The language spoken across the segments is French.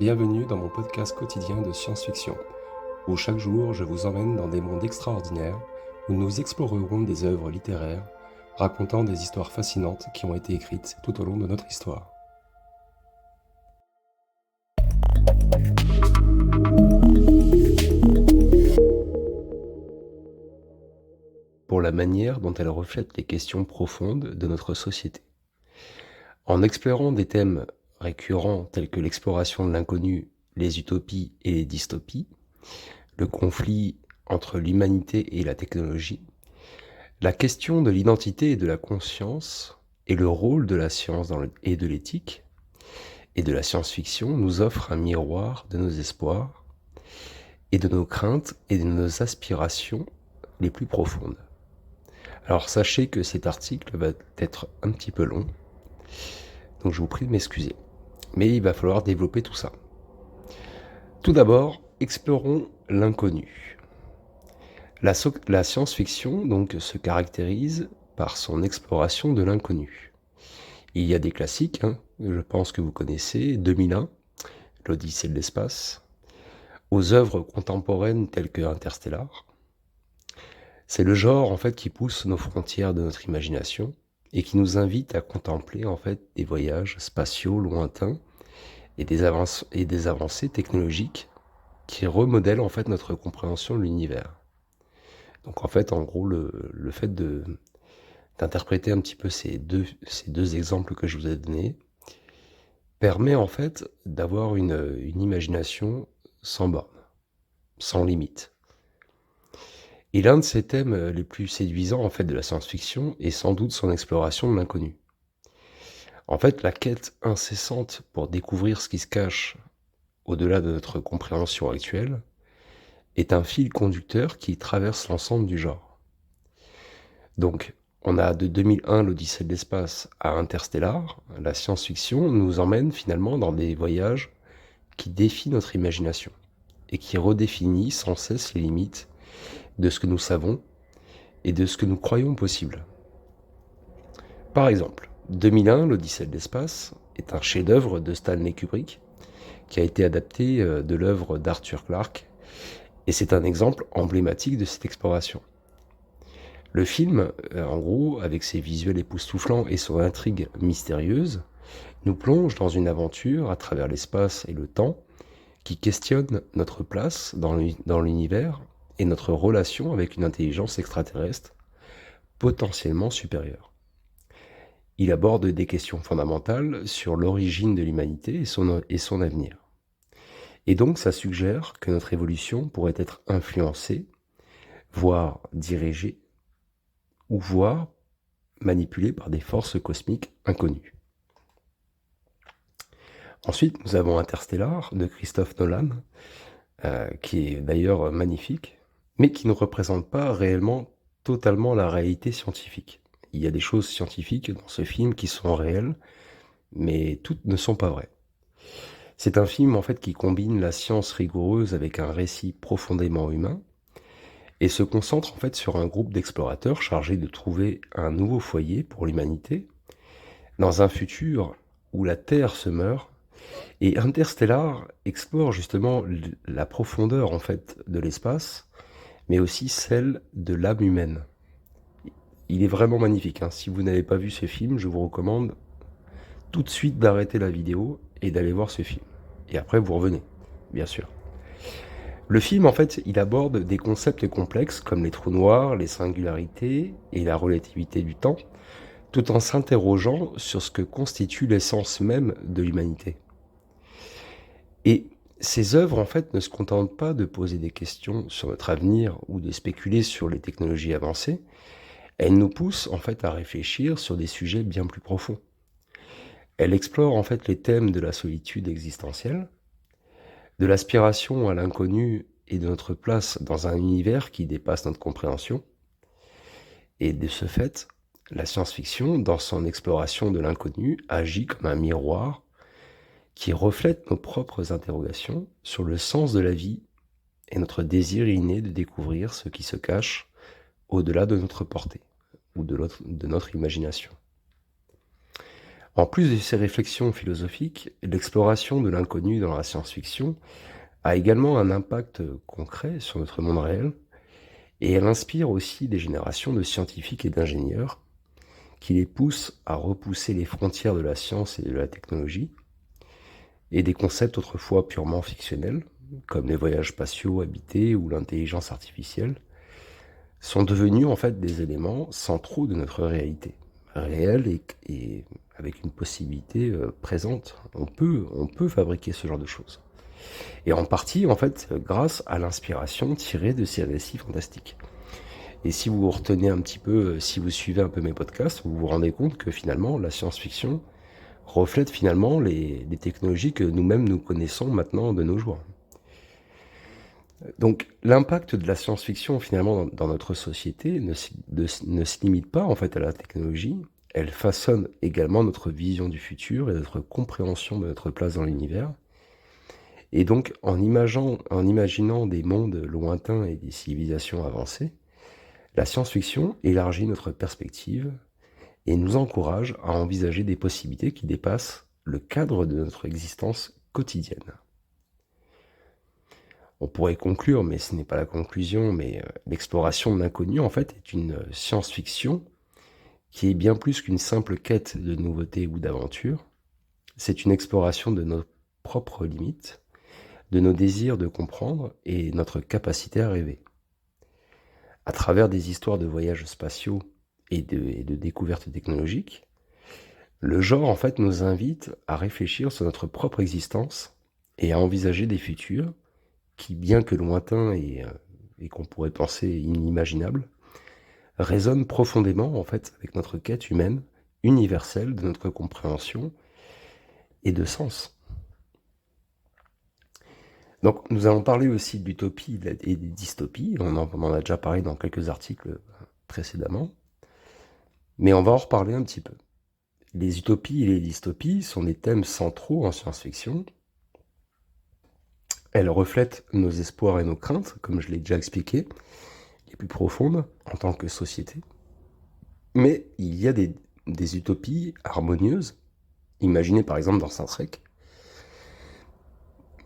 Bienvenue dans mon podcast quotidien de science-fiction, où chaque jour je vous emmène dans des mondes extraordinaires, où nous explorerons des œuvres littéraires, racontant des histoires fascinantes qui ont été écrites tout au long de notre histoire. Pour la manière dont elle reflète les questions profondes de notre société. En explorant des thèmes récurrents tels que l'exploration de l'inconnu, les utopies et les dystopies, le conflit entre l'humanité et la technologie, la question de l'identité et de la conscience et le rôle de la science et de l'éthique et de la science-fiction nous offre un miroir de nos espoirs et de nos craintes et de nos aspirations les plus profondes. Alors sachez que cet article va être un petit peu long, donc je vous prie de m'excuser. Mais il va falloir développer tout ça. Tout d'abord, explorons l'inconnu. La science-fiction donc se caractérise par son exploration de l'inconnu. Il y a des classiques, je pense que vous connaissez, 2001, l'Odyssée de l'espace, aux œuvres contemporaines telles que Interstellar. C'est le genre en fait qui pousse nos frontières de notre imagination et qui nous invite à contempler en fait des voyages spatiaux lointains et des avancées technologiques qui remodèlent en fait notre compréhension de l'univers. Donc en fait, en gros, le fait d'interpréter un petit peu ces deux exemples que je vous ai donnés permet en fait d'avoir une imagination sans borne, sans limite. Et l'un de ces thèmes les plus séduisants en fait de la science-fiction est sans doute son exploration de l'inconnu. En fait, la quête incessante pour découvrir ce qui se cache au-delà de notre compréhension actuelle est un fil conducteur qui traverse l'ensemble du genre. Donc, on a de 2001 l'Odyssée de l'espace à Interstellar, la science-fiction nous emmène finalement dans des voyages qui défient notre imagination et qui redéfinit sans cesse les limites de ce que nous savons et de ce que nous croyons possible. Par exemple, 2001 l'Odyssée de l'espace est un chef-d'œuvre de Stanley Kubrick qui a été adapté de l'œuvre d'Arthur Clarke et c'est un exemple emblématique de cette exploration. Le film, en gros, avec ses visuels époustouflants et son intrigue mystérieuse, nous plonge dans une aventure à travers l'espace et le temps qui questionne notre place dans l'univers et notre relation avec une intelligence extraterrestre potentiellement supérieure. Il aborde des questions fondamentales sur l'origine de l'humanité et son avenir. Et donc ça suggère que notre évolution pourrait être influencée, voire dirigée, ou voire manipulée par des forces cosmiques inconnues. Ensuite, nous avons Interstellar de Christophe Nolan, qui est d'ailleurs magnifique, mais qui ne représente pas réellement totalement la réalité scientifique. Il y a des choses scientifiques dans ce film qui sont réelles, mais toutes ne sont pas vraies. C'est un film en fait qui combine la science rigoureuse avec un récit profondément humain et se concentre en fait sur un groupe d'explorateurs chargés de trouver un nouveau foyer pour l'humanité dans un futur où la Terre se meurt. Et Interstellar explore justement la profondeur en fait de l'espace, mais aussi celle de l'âme humaine. Il est vraiment magnifique, Si vous n'avez pas vu ce film, je vous recommande tout de suite d'arrêter la vidéo et d'aller voir ce film. Et après, vous revenez, bien sûr. Le film, en fait, il aborde des concepts complexes comme les trous noirs, les singularités et la relativité du temps, tout en s'interrogeant sur ce que constitue l'essence même de l'humanité. Et ces œuvres, en fait, ne se contentent pas de poser des questions sur notre avenir ou de spéculer sur les technologies avancées. Elles nous poussent, en fait, à réfléchir sur des sujets bien plus profonds. Elles explorent, en fait, les thèmes de la solitude existentielle, de l'aspiration à l'inconnu et de notre place dans un univers qui dépasse notre compréhension. Et de ce fait, la science-fiction, dans son exploration de l'inconnu, agit comme un miroir qui reflète nos propres interrogations sur le sens de la vie et notre désir inné de découvrir ce qui se cache au-delà de notre portée ou de notre imagination. En plus de ces réflexions philosophiques, l'exploration de l'inconnu dans la science-fiction a également un impact concret sur notre monde réel, et elle inspire aussi des générations de scientifiques et d'ingénieurs qui les poussent à repousser les frontières de la science et de la technologie, et des concepts autrefois purement fictionnels, comme les voyages spatiaux habités ou l'intelligence artificielle, sont devenus en fait des éléments centraux de notre réalité, réelle et avec une possibilité présente. On peut fabriquer ce genre de choses. Et en partie, en fait, grâce à l'inspiration tirée de ces récits fantastiques. Et si vous retenez un petit peu, si vous suivez un peu mes podcasts, vous vous rendez compte que finalement, la science-fiction reflète finalement les technologies que nous-mêmes nous connaissons maintenant de nos jours. Donc l'impact de la science-fiction finalement dans notre société ne se limite pas en fait à la technologie, elle façonne également notre vision du futur et notre compréhension de notre place dans l'univers. Et donc en imaginant des mondes lointains et des civilisations avancées, la science-fiction élargit notre perspective et nous encourage à envisager des possibilités qui dépassent le cadre de notre existence quotidienne. On pourrait conclure, mais ce n'est pas la conclusion, mais l'exploration de l'inconnu, en fait, est une science-fiction qui est bien plus qu'une simple quête de nouveauté ou d'aventure. C'est une exploration de nos propres limites, de nos désirs de comprendre et notre capacité à rêver. À travers des histoires de voyages spatiaux et de découvertes technologiques, le genre, en fait, nous invite à réfléchir sur notre propre existence et à envisager des futurs qui, bien que lointains et qu'on pourrait penser inimaginables, résonnent profondément en fait avec notre quête humaine, universelle de notre compréhension et de sens. Donc nous allons parler aussi d'utopie et des dystopies, on en a déjà parlé dans quelques articles précédemment, mais on va en reparler un petit peu. Les utopies et les dystopies sont des thèmes centraux en science-fiction. Elles reflètent nos espoirs et nos craintes, comme je l'ai déjà expliqué, les plus profondes en tant que société. Mais il y a des utopies harmonieuses, imaginées par exemple dans Star Trek,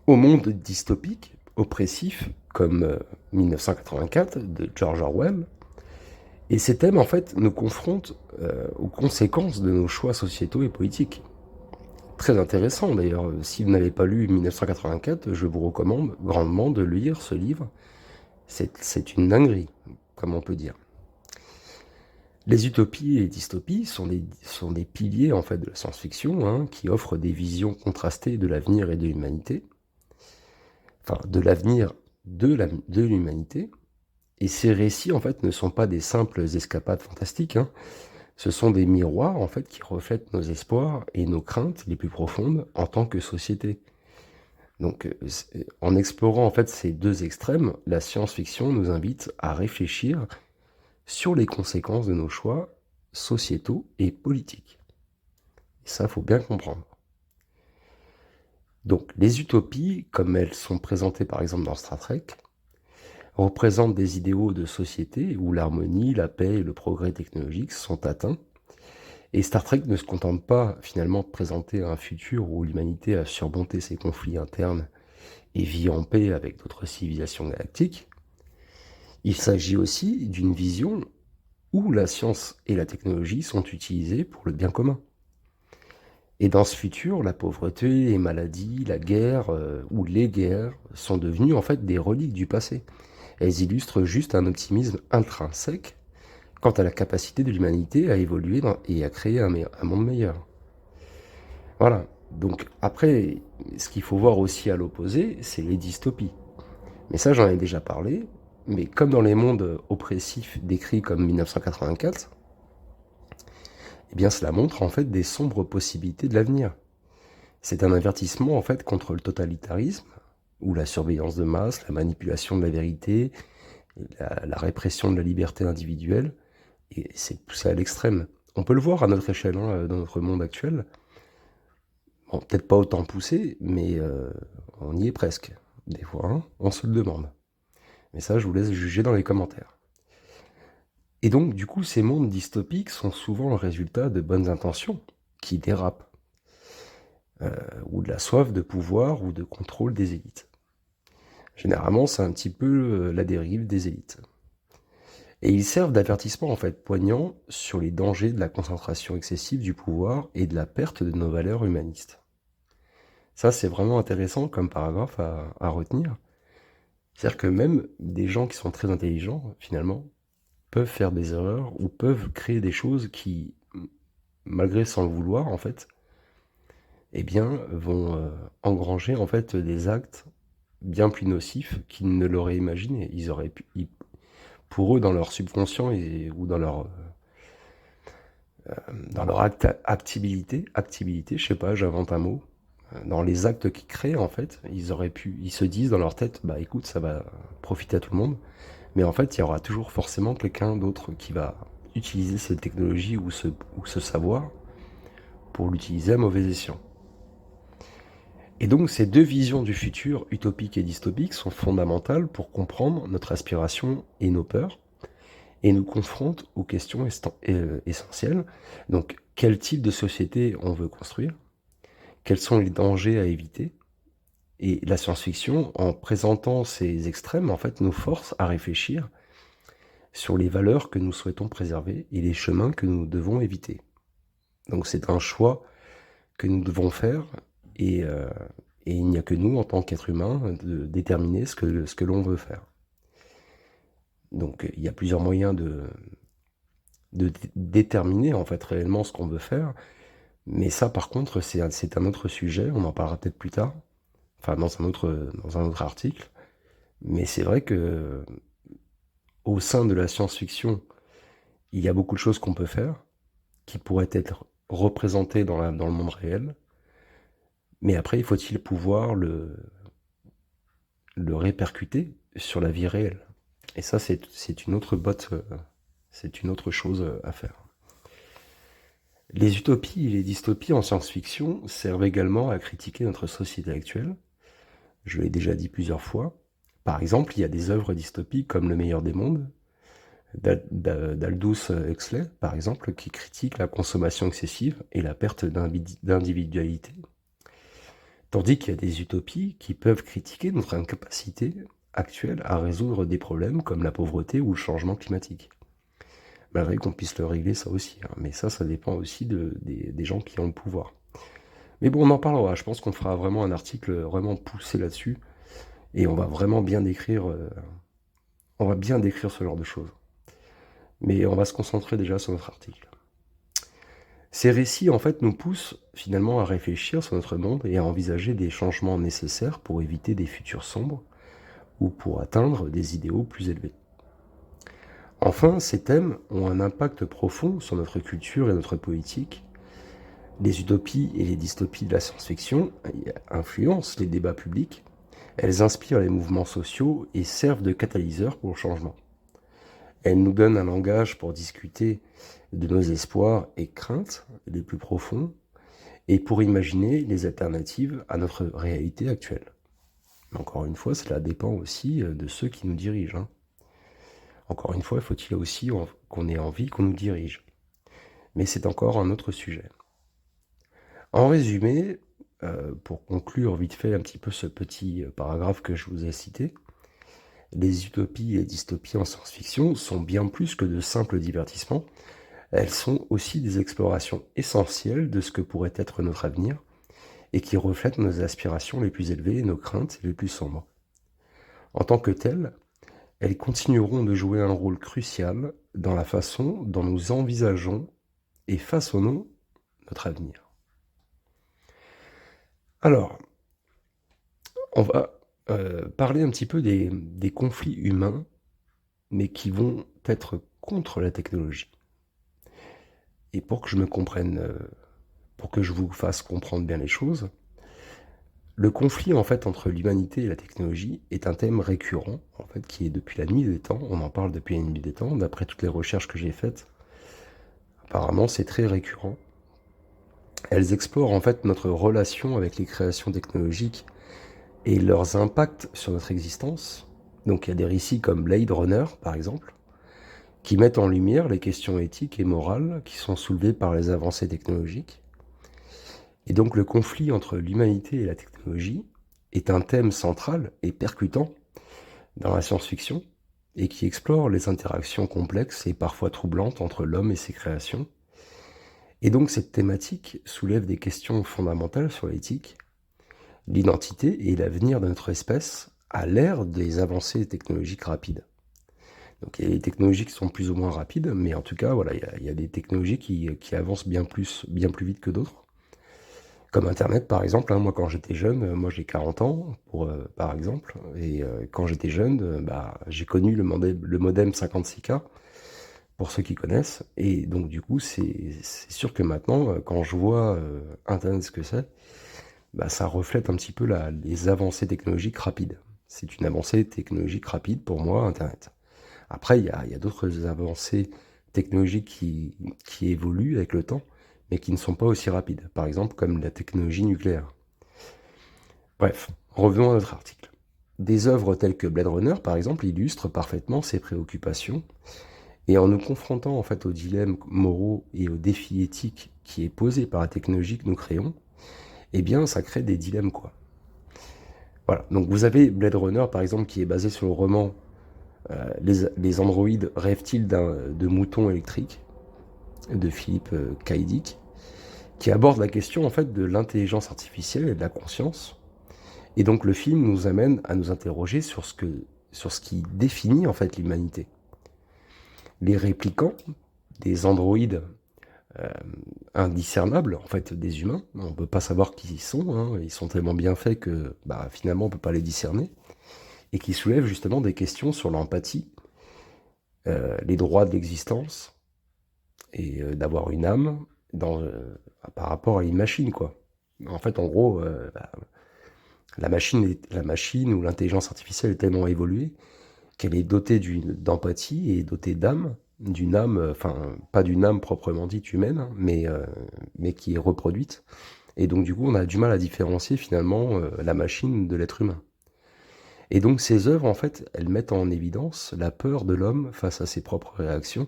au monde dystopique, oppressif, comme 1984 de George Orwell. Et ces thèmes, en fait, nous confrontent aux conséquences de nos choix sociétaux et politiques. Très intéressant d'ailleurs, si vous n'avez pas lu 1984, je vous recommande grandement de lire ce livre. C'est une dinguerie, comme on peut dire. Les utopies et les dystopies sont des piliers en fait de la science-fiction, hein, qui offrent des visions contrastées de l'avenir et de l'humanité, enfin de l'avenir de l'humanité. Et ces récits en fait ne sont pas des simples escapades fantastiques, hein. Ce sont des miroirs en fait qui reflètent nos espoirs et nos craintes les plus profondes en tant que société. Donc en explorant en fait ces deux extrêmes, la science-fiction nous invite à réfléchir sur les conséquences de nos choix sociétaux et politiques. Et ça, il faut bien comprendre. Donc, les utopies, comme elles sont présentées par exemple dans Star Trek, représentent des idéaux de société où l'harmonie, la paix et le progrès technologique sont atteints. Et Star Trek ne se contente pas finalement de présenter un futur où l'humanité a surmonté ses conflits internes et vit en paix avec d'autres civilisations galactiques. Il s'agit aussi d'une vision où la science et la technologie sont utilisées pour le bien commun. Et dans ce futur, la pauvreté, les maladies, la guerre ou les guerres sont devenues en fait des reliques du passé. Elles illustrent juste un optimisme intrinsèque quant à la capacité de l'humanité à évoluer et à créer un monde meilleur. Voilà. Donc après, ce qu'il faut voir aussi à l'opposé, c'est les dystopies. Mais ça, j'en ai déjà parlé. Mais comme dans les mondes oppressifs décrits comme 1984, eh bien cela montre en fait des sombres possibilités de l'avenir. C'est un avertissement en fait contre le totalitarisme, ou la surveillance de masse, la manipulation de la vérité, la répression de la liberté individuelle, et c'est poussé à l'extrême. On peut le voir à notre échelle, hein, dans notre monde actuel. Bon, peut-être pas autant poussé, mais on y est presque. Des fois, hein, on se le demande. Mais ça, je vous laisse juger dans les commentaires. Et donc, du coup, ces mondes dystopiques sont souvent le résultat de bonnes intentions, qui dérapent, ou de la soif de pouvoir ou de contrôle des élites. Généralement, c'est un petit peu, la dérive des élites. Et ils servent d'avertissement en fait poignant sur les dangers de la concentration excessive du pouvoir et de la perte de nos valeurs humanistes. Ça, c'est vraiment intéressant comme paragraphe à retenir. C'est-à-dire que même des gens qui sont très intelligents, finalement, peuvent faire des erreurs ou peuvent créer des choses qui, malgré sans le vouloir, en fait, eh bien, vont engranger en fait des actes bien plus nocifs qu'ils ne l'auraient imaginé. Ils auraient pu, pour eux, dans leur subconscient ou dans leur actibilité, je sais pas, j'invente un mot, dans les actes qu'ils créent, en fait, ils se disent dans leur tête, bah écoute, ça va profiter à tout le monde, mais en fait, il y aura toujours forcément quelqu'un d'autre qui va utiliser cette technologie ou ce savoir pour l'utiliser à mauvais escient. Et donc, ces deux visions du futur, utopique et dystopique, sont fondamentales pour comprendre notre aspiration et nos peurs, et nous confrontent aux questions essentielles. Donc, quel type de société on veut construire? Quels sont les dangers à éviter? Et la science-fiction, en présentant ces extrêmes, en fait, nous force à réfléchir sur les valeurs que nous souhaitons préserver et les chemins que nous devons éviter. Donc, c'est un choix que nous devons faire et il n'y a que nous, en tant qu'êtres humains, de déterminer ce que l'on veut faire. Donc, il y a plusieurs moyens de déterminer, en fait, réellement ce qu'on veut faire. Mais ça, par contre, c'est un autre sujet. On en parlera peut-être plus tard. Enfin, dans un autre article. Mais c'est vrai que au sein de la science-fiction, il y a beaucoup de choses qu'on peut faire qui pourraient être représentées dans le monde réel. Mais après, il faut-il pouvoir le répercuter sur la vie réelle? Et ça, c'est une autre c'est une autre chose à faire. Les utopies et les dystopies en science-fiction servent également à critiquer notre société actuelle. Je l'ai déjà dit plusieurs fois. Par exemple, il y a des œuvres dystopiques comme Le meilleur des mondes, d'Aldous Huxley, par exemple, qui critique la consommation excessive et la perte d'individualité. Tandis qu'il y a des utopies qui peuvent critiquer notre incapacité actuelle à résoudre des problèmes comme la pauvreté ou le changement climatique. Malgré qu'on puisse le régler, ça aussi, hein. Mais ça dépend aussi des gens qui ont le pouvoir. Mais bon, on en parlera. Je pense qu'on fera vraiment un article vraiment poussé là-dessus. Et on va vraiment bien décrire, ce genre de choses. Mais on va se concentrer déjà sur notre article. Ces récits, en fait, nous poussent finalement à réfléchir sur notre monde et à envisager des changements nécessaires pour éviter des futurs sombres ou pour atteindre des idéaux plus élevés. Enfin, ces thèmes ont un impact profond sur notre culture et notre politique. Les utopies et les dystopies de la science-fiction influencent les débats publics, elles inspirent les mouvements sociaux et servent de catalyseurs pour le changement. Elles nous donnent un langage pour discuter de nos espoirs et craintes les plus profonds et pour imaginer les alternatives à notre réalité actuelle. Mais encore une fois, cela dépend aussi de ceux qui nous dirigent, hein. Encore une fois, faut-il aussi qu'on ait envie qu'on nous dirige. Mais c'est encore un autre sujet. En résumé, pour conclure vite fait un petit peu ce petit paragraphe que je vous ai cité, les utopies et dystopies en science-fiction sont bien plus que de simples divertissements. Elles sont aussi des explorations essentielles de ce que pourrait être notre avenir et qui reflètent nos aspirations les plus élevées et nos craintes les plus sombres. En tant que telles, elles continueront de jouer un rôle crucial dans la façon dont nous envisageons et façonnons notre avenir. Alors, on va parler un petit peu des conflits humains, mais qui vont être contre la technologie. Et pour que je me comprenne, pour que je vous fasse comprendre bien les choses, le conflit en fait entre l'humanité et la technologie est un thème récurrent, en fait, qui est depuis la nuit des temps. On en parle depuis la nuit des temps. D'après toutes les recherches que j'ai faites, apparemment c'est très récurrent. Elles explorent en fait notre relation avec les créations technologiques et leurs impacts sur notre existence. Donc il y a des récits comme Blade Runner, par exemple, qui mettent en lumière les questions éthiques et morales qui sont soulevées par les avancées technologiques. Et donc le conflit entre l'humanité et la technologie est un thème central et percutant dans la science-fiction et qui explore les interactions complexes et parfois troublantes entre l'homme et ses créations. Et donc cette thématique soulève des questions fondamentales sur l'éthique, l'identité et l'avenir de notre espèce à l'ère des avancées technologiques rapides. Donc il y a des technologies qui sont plus ou moins rapides, mais en tout cas, voilà, il y a des technologies qui avancent bien plus vite que d'autres. Comme internet par exemple, hein. Moi quand j'étais jeune, moi j'ai 40 ans par exemple et quand j'étais jeune, bah, j'ai connu le modem 56K pour ceux qui connaissent et donc du coup, c'est sûr que maintenant, quand je vois, internet ce que c'est, bah, ça reflète un petit peu la les avancées technologiques rapides. C'est une avancée technologique rapide pour moi, internet. Après il y a d'autres avancées technologiques qui évoluent avec le temps, mais qui ne sont pas aussi rapides. Par exemple, comme la technologie nucléaire. Bref, revenons à notre article. Des œuvres telles que Blade Runner, par exemple, illustrent parfaitement ces préoccupations, et en nous confrontant en fait aux dilemmes moraux et aux défis éthiques qui est posé par la technologie que nous créons, eh bien ça crée des dilemmes quoi. Voilà, donc vous avez Blade Runner par exemple qui est basé sur le roman Les androïdes rêvent-ils de moutons électriques de Philippe K. Dick, qui aborde la question en fait de l'intelligence artificielle et de la conscience. Et donc le film nous amène à nous interroger sur ce qui définit en fait l'humanité. Les réplicants, des androïdes euh, indiscernables en fait des humains, on ne peut pas savoir qui ils sont, hein. Ils sont tellement bien faits que bah, finalement on ne peut pas les discerner, et qui soulèvent justement des questions sur l'empathie, les droits de l'existence, et d'avoir une âme par rapport à une machine quoi. En fait en gros, bah, la machine ou l'intelligence artificielle est tellement évoluée qu'elle est dotée d'empathie et dotée d'âme, d'une âme, enfin, pas d'une âme proprement dite humaine, hein, mais qui est reproduite. Et donc, du coup, on a du mal à différencier finalement la machine de l'être humain. Et donc, ces œuvres, en fait, elles mettent en évidence la peur de l'homme face à ses propres réactions,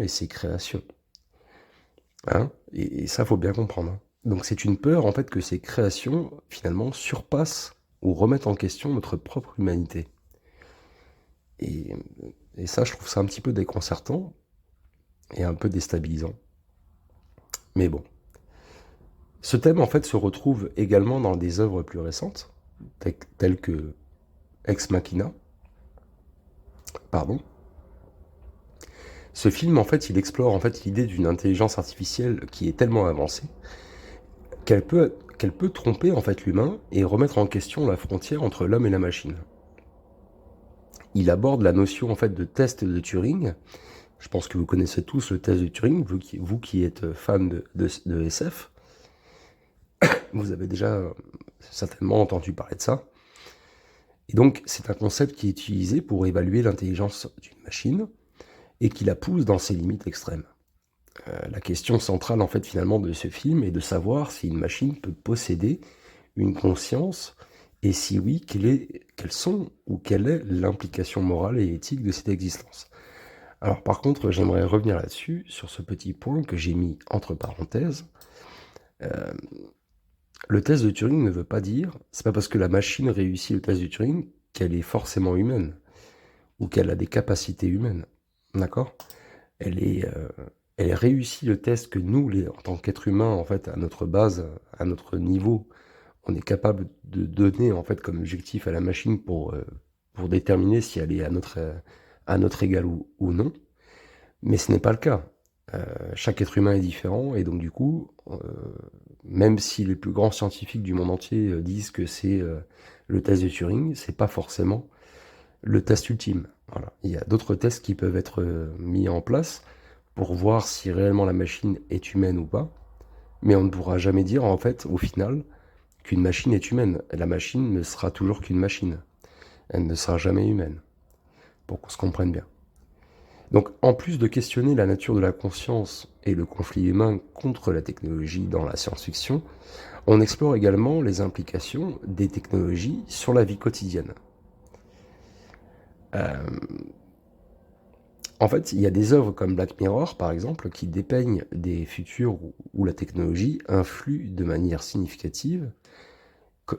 et ses créations. Hein, et ça, faut bien comprendre, hein. Donc, c'est une peur, en fait, que ces créations, finalement, surpassent ou remettent en question notre propre humanité. Et, et ça, je trouve ça un petit peu déconcertant et un peu déstabilisant. Mais bon. Ce thème, en fait, se retrouve également dans des œuvres plus récentes, telles que Ex Machina. Pardon. Ce film, en fait, il explore en fait l'idée d'une intelligence artificielle qui est tellement avancée qu'elle peut tromper en fait l'humain et remettre en question la frontière entre l'homme et la machine. Il aborde la notion en fait de test de Turing. Je pense que vous connaissez tous le test de Turing, vous qui êtes fan de SF. Vous avez déjà certainement entendu parler de ça. Et donc, c'est un concept qui est utilisé pour évaluer l'intelligence d'une machine et qui la pousse dans ses limites extrêmes. La question centrale, en fait, finalement, de ce film est de savoir si une machine peut posséder une conscience et si oui, quelles sont ou quelle est l'implication morale et éthique de cette existence. Alors, par contre, j'aimerais revenir là-dessus, sur ce petit point que j'ai mis entre parenthèses. Euh, Le test de Turing ne veut pas dire, c'est pas parce que la machine réussit le test de Turing qu'elle est forcément humaine ou qu'elle a des capacités humaines. D'accord? Elle est, euh, elle réussit le test que nous, en tant qu'êtres humains, en fait, à notre base, à notre niveau, on est capable de donner en fait comme objectif à la machine pour déterminer si elle est à notre égal ou non. Mais ce n'est pas le cas. Chaque être humain est différent et donc du coup, même si les plus grands scientifiques du monde entier disent que c'est le test de Turing, c'est pas forcément le test ultime. Voilà. Il y a d'autres tests qui peuvent être mis en place pour voir si réellement la machine est humaine ou pas, mais on ne pourra jamais dire en fait au final qu'une machine est humaine. La machine ne sera toujours qu'une machine. Elle ne sera jamais humaine, pour qu'on se comprenne bien. Donc, en plus de questionner la nature de la conscience et le conflit humain contre la technologie dans la science-fiction, on explore également les implications des technologies sur la vie quotidienne. Euh, En fait, il y a des œuvres comme Black Mirror, par exemple, qui dépeignent des futurs où la technologie influe de manière significative,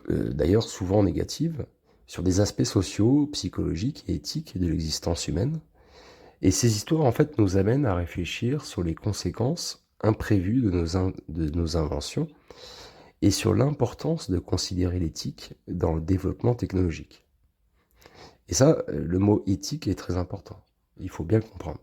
d'ailleurs souvent négative, sur des aspects sociaux, psychologiques et éthiques de l'existence humaine. Et ces histoires, en fait, nous amènent à réfléchir sur les conséquences imprévues de nos inventions et sur l'importance de considérer l'éthique dans le développement technologique. Et ça, le mot éthique est très important. Il faut bien le comprendre.